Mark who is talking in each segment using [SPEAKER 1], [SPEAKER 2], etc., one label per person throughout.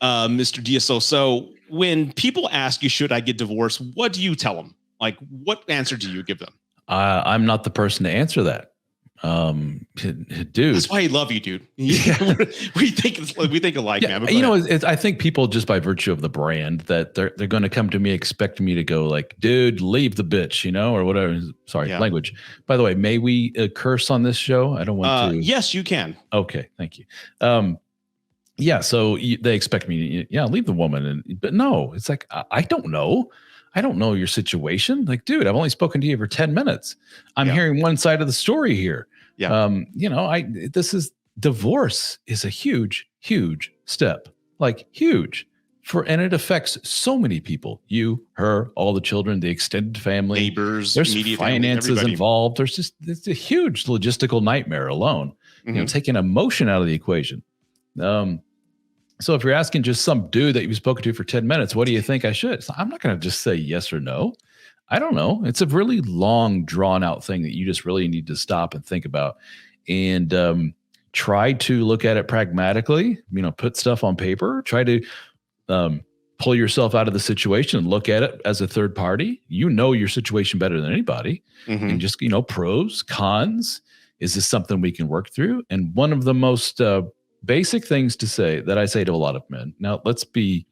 [SPEAKER 1] Mr. DSO. So when people ask you, should I get divorced? What do you tell them? Like, what answer do you give them?
[SPEAKER 2] I'm not the person to answer that. Dude,
[SPEAKER 1] that's why I love you, dude.
[SPEAKER 2] Yeah.
[SPEAKER 1] we think alike,
[SPEAKER 2] yeah,
[SPEAKER 1] man.
[SPEAKER 2] You know, I think people just by virtue of the brand that they're going to come to me expecting me to go like, dude, leave the bitch, you know, or whatever. Sorry, language. By the way, may we curse on this show? I don't want to.
[SPEAKER 1] Yes, you can.
[SPEAKER 2] Okay, thank you. Yeah, so they expect me to, leave the woman, but no, it's like I don't know. I don't know your situation. Like, dude, I've only spoken to you for 10 minutes. I'm hearing one side of the story here.
[SPEAKER 1] Yeah.
[SPEAKER 2] Divorce is a huge, huge step, like huge and it affects so many people, you, her, all the children, the extended family,
[SPEAKER 1] neighbors,
[SPEAKER 2] there's finances involved. It's a huge logistical nightmare alone, taking emotion out of the equation. So if you're asking just some dude that you've spoken to for 10 minutes, what do you think I should? So I'm not going to just say yes or no. I don't know. It's a really long, drawn out thing that you just really need to stop and think about and try to look at it pragmatically, put stuff on paper, try to pull yourself out of the situation and look at it as a third party. You know your situation better than anybody. And just, pros, cons. Is this something we can work through? And one of the most basic things to say that I say to a lot of men. Now, let's be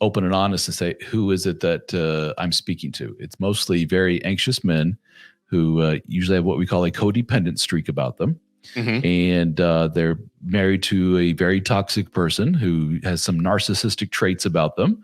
[SPEAKER 2] open and honest and say, who is it that I'm speaking to? It's mostly very anxious men who usually have what we call a codependent streak about them. And they're married to a very toxic person who has some narcissistic traits about them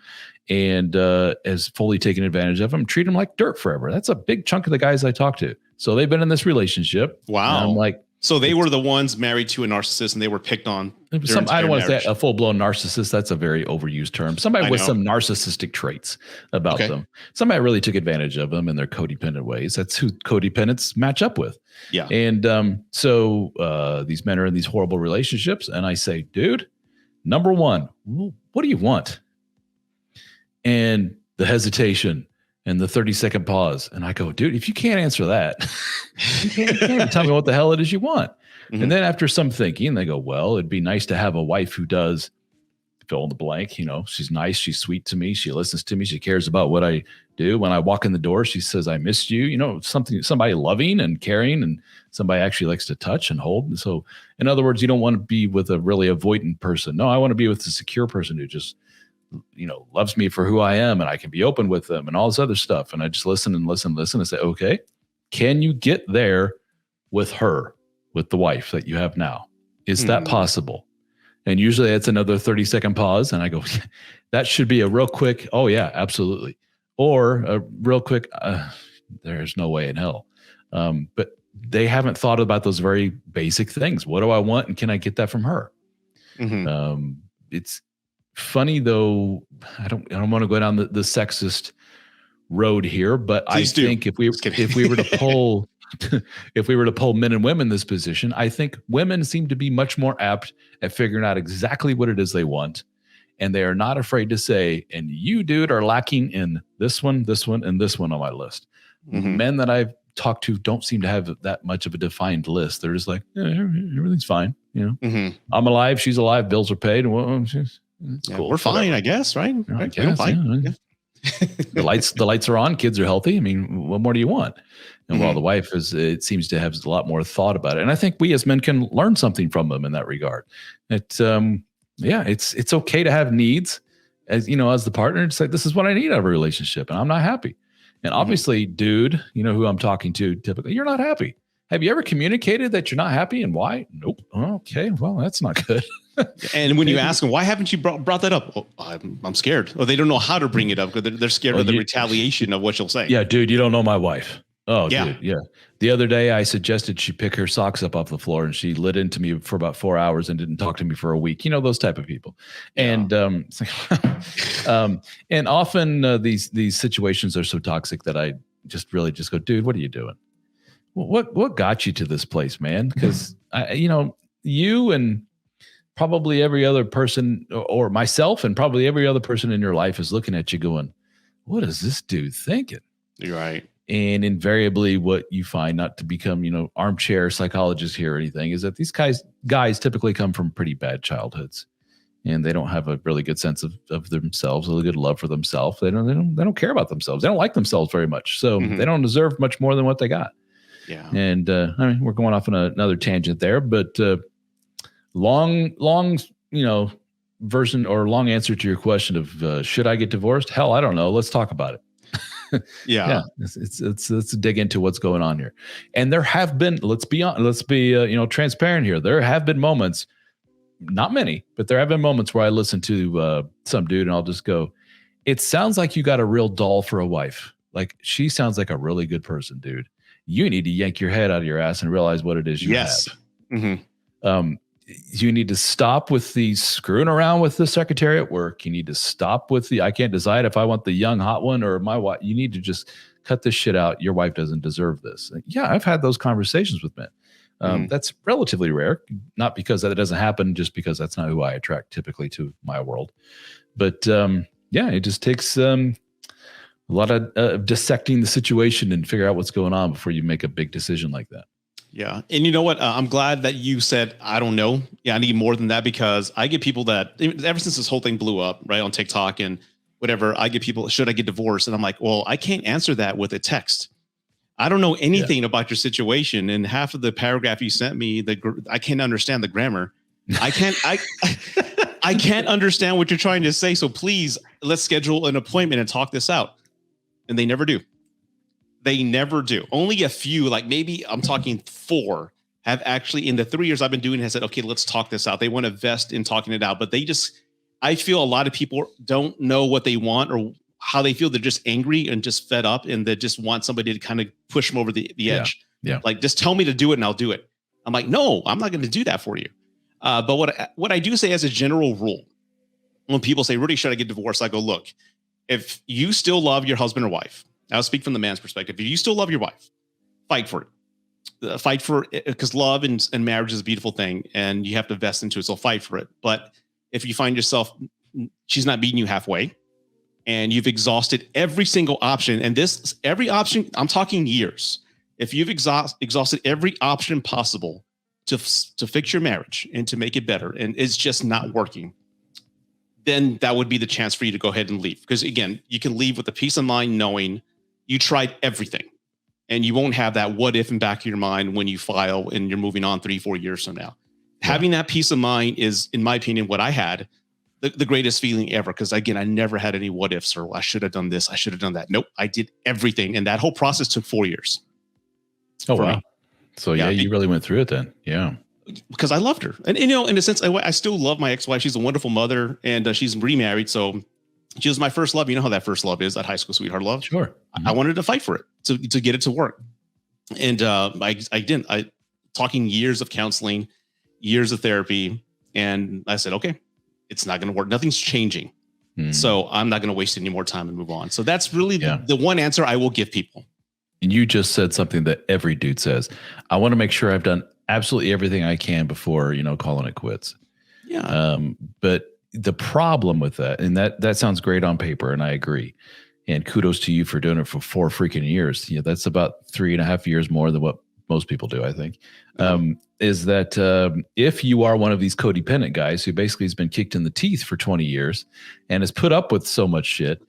[SPEAKER 2] and has fully taken advantage of them, treat them like dirt forever. That's a big chunk of the guys I talk to. So they've been in this relationship.
[SPEAKER 1] Wow.
[SPEAKER 2] And I'm like,
[SPEAKER 1] so they were the ones married to a narcissist and they were picked on.
[SPEAKER 2] I don't want to say a full-blown narcissist. That's a very overused term. Somebody with some narcissistic traits about them. Somebody really took advantage of them in their codependent ways. That's who codependents match up with.
[SPEAKER 1] Yeah.
[SPEAKER 2] And so these men are in these horrible relationships. And I say, dude, number one, what do you want? And the hesitation and the 30-second pause. And I go, dude, if you can't answer that, you can't tell me what the hell it is you want. And then after some thinking, they go, well, it'd be nice to have a wife who does fill in the blank. She's nice. She's sweet to me. She listens to me. She cares about what I do. When I walk in the door, she says, I missed you. Somebody loving and caring and somebody actually likes to touch and hold. And so in other words, you don't want to be with a really avoidant person. No, I want to be with a secure person who just loves me for who I am and I can be open with them and all this other stuff. And I just listen and say, okay, can you get there with her, with the wife that you have now? Is that possible? And usually it's another 30-second pause. And I go, that should be a real quick, oh yeah, absolutely. Or a real quick, there's no way in hell. But they haven't thought about those very basic things. What do I want? And can I get that from her? It's funny though. I don't want to go down the sexist road here, but I think if we were to poll, if we were to poll men and women in this position, I think women seem to be much more apt at figuring out exactly what it is they want. And they are not afraid to say, and you, dude, are lacking in this one, and this one on my list. Men that I've talked to don't seem to have that much of a defined list. They're just like, yeah, everything's fine. I'm alive. She's alive. Bills are paid. Well, cool.
[SPEAKER 1] We're fine, I guess, right?
[SPEAKER 2] I guess, the lights are on. Kids are healthy. I mean, what more do you want? And while the wife it seems to have a lot more thought about it. And I think we as men can learn something from them in that regard. It's okay to have needs as the partner. It's like, this is what I need out of a relationship and I'm not happy. And obviously, dude, who I'm talking to, typically, you're not happy. Have you ever communicated that you're not happy and why? Nope. Okay. Well, that's not good.
[SPEAKER 1] And when you ask them, why haven't you brought that up? Oh, I'm scared. Or they don't know how to bring it up because they're scared of the retaliation of what you'll say.
[SPEAKER 2] Yeah, dude, you don't know my wife. Oh, yeah. Dude, yeah. The other day I suggested she pick her socks up off the floor and she lit into me for about 4 hours and didn't talk to me for a week. Those type of people. And, and often these situations are so toxic that I just really just go, dude, what are you doing? What got you to this place, man? Because you and probably every other person or myself and probably every other person in your life is looking at you going, what is this dude thinking?
[SPEAKER 1] You're right.
[SPEAKER 2] And invariably what you find, not to become, armchair psychologist here or anything, is that these guys typically come from pretty bad childhoods. and they don't have a really good sense of themselves, a really good love for themselves. They don't care about themselves. They don't like themselves very much. So they don't deserve much more than what they got.
[SPEAKER 1] Yeah.
[SPEAKER 2] And I mean, we're going off on another tangent there, but long, version or long answer to your question of should I get divorced? Hell, I don't know. Let's talk about it.
[SPEAKER 1] Yeah.
[SPEAKER 2] Let's dig into what's going on here. And there have been, let's be transparent here. There have been moments, not many, but there have been moments where I listen to some dude and I'll just go, it sounds like you got a real doll for a wife. Like, she sounds like a really good person, dude. You need to yank your head out of your ass and realize what it is you have.
[SPEAKER 1] Mm-hmm.
[SPEAKER 2] You need to stop with the screwing around with the secretary at work. You need to stop with the, I can't decide if I want the young hot one or my wife. You need to just cut this shit out. Your wife doesn't deserve this. Yeah, I've had those conversations with men. That's relatively rare, not because that doesn't happen, just because that's not who I attract typically to my world. But yeah, it just takes a lot of dissecting the situation and figure out what's going on before you make a big decision like that.
[SPEAKER 1] Yeah. And you know what? I'm glad that you said, I don't know. Yeah, I need more than that, because I get people that ever since this whole thing blew up, right, on TikTok and whatever, I get people, should I get divorced? And I'm like, well, I can't answer that with a text. I don't know anything about your situation. And half of the paragraph you sent me, I can't understand the grammar. I can't understand what you're trying to say. So please, let's schedule an appointment and talk this out. And they never do. They never do. Only a few, like maybe I'm talking 4, have actually, in the 3 years I've been doing it, has said, okay, let's talk this out. They want to invest in talking it out, but I feel a lot of people don't know what they want or how they feel. They're just angry and just fed up, and they just want somebody to kind of push them over the edge.
[SPEAKER 2] Yeah.
[SPEAKER 1] Like, just tell me to do it and I'll do it. I'm like, no, I'm not going to do that for you. But what I do say as a general rule, when people say, Rudy, should I get divorced? I go, look, if you still love your husband or wife, I'll speak from the man's perspective. If you still love your wife, fight for it. Fight for it, because love and marriage is a beautiful thing, and you have to invest into it. So fight for it. But if you find yourself, she's not meeting you halfway, and you've exhausted every single option, and every option, I'm talking years. If you've exhausted every option possible to fix your marriage and to make it better, and it's just not working, then that would be the chance for you to go ahead and leave. Because again, you can leave with the peace of mind knowing you tried everything, and you won't have that what if in back of your mind when you file and you're moving on 3-4 years from now. Yeah. Having that peace of mind is, in my opinion, what I had the greatest feeling ever. Because again, I never had any what ifs or I should have done this, I should have done that. Nope, I did everything, and that whole process took 4 years.
[SPEAKER 2] Oh wow! So yeah, you really went through it then. Yeah.
[SPEAKER 1] Because I loved her. And, in a sense, I still love my ex-wife. She's a wonderful mother, and she's remarried. So she was my first love. You know how that first love is, that high school sweetheart love.
[SPEAKER 2] Sure. Mm-hmm.
[SPEAKER 1] I wanted to fight for it to get it to work. And I didn't. Talking years of counseling, years of therapy. And I said, okay, it's not going to work. Nothing's changing. Mm-hmm. So I'm not going to waste any more time and move on. So that's really the one answer I will give people.
[SPEAKER 2] And you just said something that every dude says. I want to make sure I've done absolutely everything I can before, calling it quits.
[SPEAKER 1] Yeah.
[SPEAKER 2] But the problem with that, and that sounds great on paper, and I agree. And kudos to you for doing it for 4 freaking years. That's about 3.5 years more than what most people do, I think. Is that if you are one of these codependent guys who basically has been kicked in the teeth for 20 years and has put up with so much shit,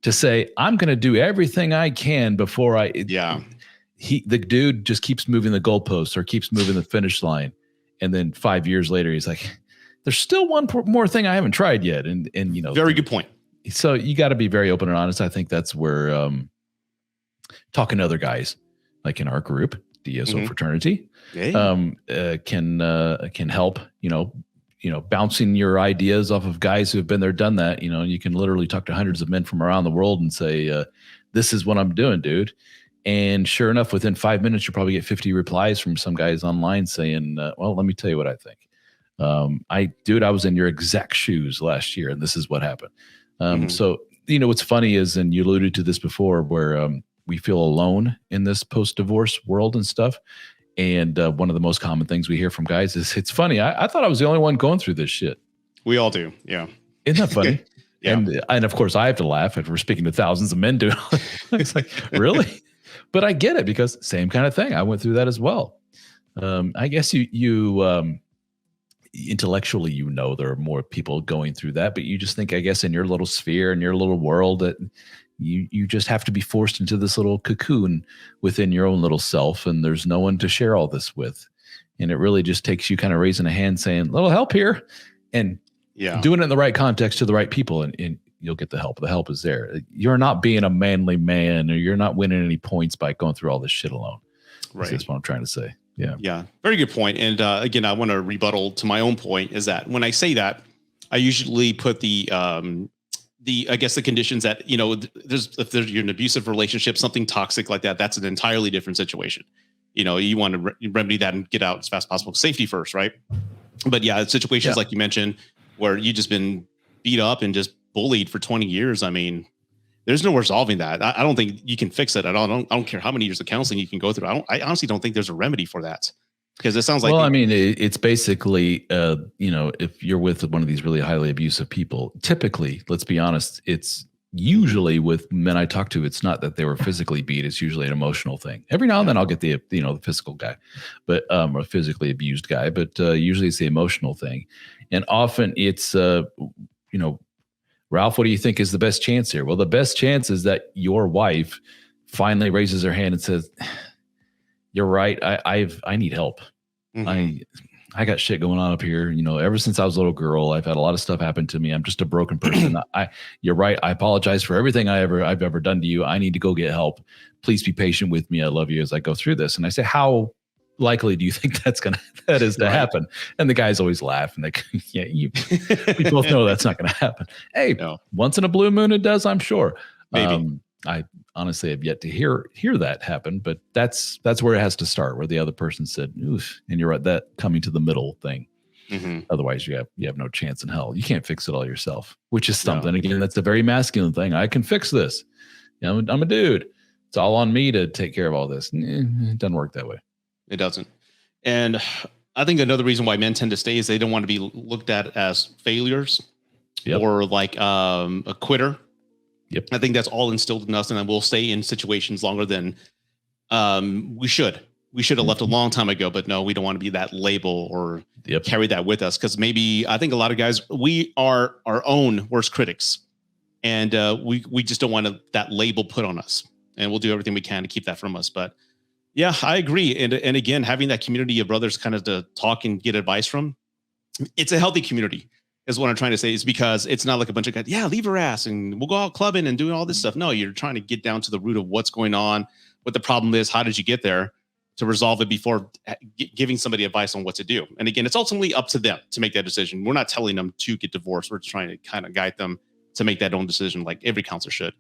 [SPEAKER 2] to say, I'm going to do everything I can before the dude just keeps moving the goalposts or keeps moving the finish line. And then 5 years later, he's like, there's still one more thing I haven't tried yet. And
[SPEAKER 1] very good point.
[SPEAKER 2] So you got to be very open and honest. I think that's where talking to other guys, like in our group, DSO fraternity, can help, bouncing your ideas off of guys who have been there, done that. You can literally talk to hundreds of men from around the world and say, this is what I'm doing, dude. And sure enough, within 5 minutes, you'll probably get 50 replies from some guys online saying, well, let me tell you what I think. I was in your exact shoes last year, and this is what happened. So, what's funny is, and you alluded to this before, where we feel alone in this post-divorce world and stuff. And one of the most common things we hear from guys is, it's funny, I thought I was the only one going through this shit.
[SPEAKER 1] We all do. Yeah.
[SPEAKER 2] Isn't that funny?
[SPEAKER 1] Yeah.
[SPEAKER 2] And of course I have to laugh if we're speaking to thousands of men doing it. It's like, really? But I get it, because same kind of thing. I went through that as well. I guess you intellectually, there are more people going through that, but you just think, I guess, in your little sphere, in your little world, that you just have to be forced into this little cocoon within your own little self, and there's no one to share all this with. And it really just takes you kind of raising a hand saying, little help here, and doing it in the right context to the right people, and you'll get the help. The help is there. You're not being a manly man, or you're not winning any points by going through all this shit alone.
[SPEAKER 1] Right.
[SPEAKER 2] That's what I'm trying to say. Yeah.
[SPEAKER 1] Yeah. Very good point. And again, I want to rebuttal to my own point is that when I say that, I usually put I guess the conditions that, if you're in an abusive relationship, something toxic like that, that's an entirely different situation. You want to remedy that and get out as fast as possible. Safety first, right? But yeah, situations like you mentioned where you just been beat up and just bullied for 20 years. I mean, there's no resolving that. I don't think you can fix it at all. I don't care how many years of counseling you can go through. I honestly don't think there's a remedy for that, because it sounds like.
[SPEAKER 2] Well, I mean, it's basically, if you're with one of these really highly abusive people, typically, let's be honest, it's usually with men I talk to, it's not that they were physically beat. It's usually an emotional thing. Every now and then I'll get the physical guy, but or physically abused guy, but usually it's the emotional thing. And often it's, Ralph, what do you think is the best chance here? Well, the best chance is that your wife finally raises her hand and says, you're right. I need help. Mm-hmm. I got shit going on up here. Ever since I was a little girl, I've had a lot of stuff happen to me. I'm just a broken person. You're right. I apologize for everything I've ever done to you. I need to go get help. Please be patient with me. I love you as I go through this. And I say, how likely do you think that is to happen? And the guys always laugh and we both know that's not going to happen. Hey, once in a blue moon, it does, I'm sure. Maybe. I honestly have yet to hear that happen, but that's where it has to start, where the other person said, oof, and you're right, that coming to the middle thing. Mm-hmm. Otherwise you have no chance in hell. You can't fix it all yourself, which is something, again, that's a very masculine thing. I can fix this. I'm a dude. It's all on me to take care of all this. It doesn't work that way.
[SPEAKER 1] It doesn't. And I think another reason why men tend to stay is they don't want to be looked at as failures or like a quitter.
[SPEAKER 2] Yep.
[SPEAKER 1] I think that's all instilled in us, and we'll stay in situations longer than we should. We should have left a long time ago, but no, we don't want to be that label or carry that with us, because maybe I think a lot of guys, we are our own worst critics, and we just don't want that label put on us, and we'll do everything we can to keep that from us. But yeah, I agree. And again, having that community of brothers kind of to talk and get advice from, it's a healthy community. Is what I'm trying to say, is because it's not like a bunch of guys, leave her ass and we'll go out clubbing and doing all this stuff. No, you're trying to get down to the root of what's going on, what the problem is, how did you get there, to resolve it before giving somebody advice on what to do. And again, it's ultimately up to them to make that decision. We're not telling them to get divorced. We're trying to kind of guide them to make that own decision, like every counselor should.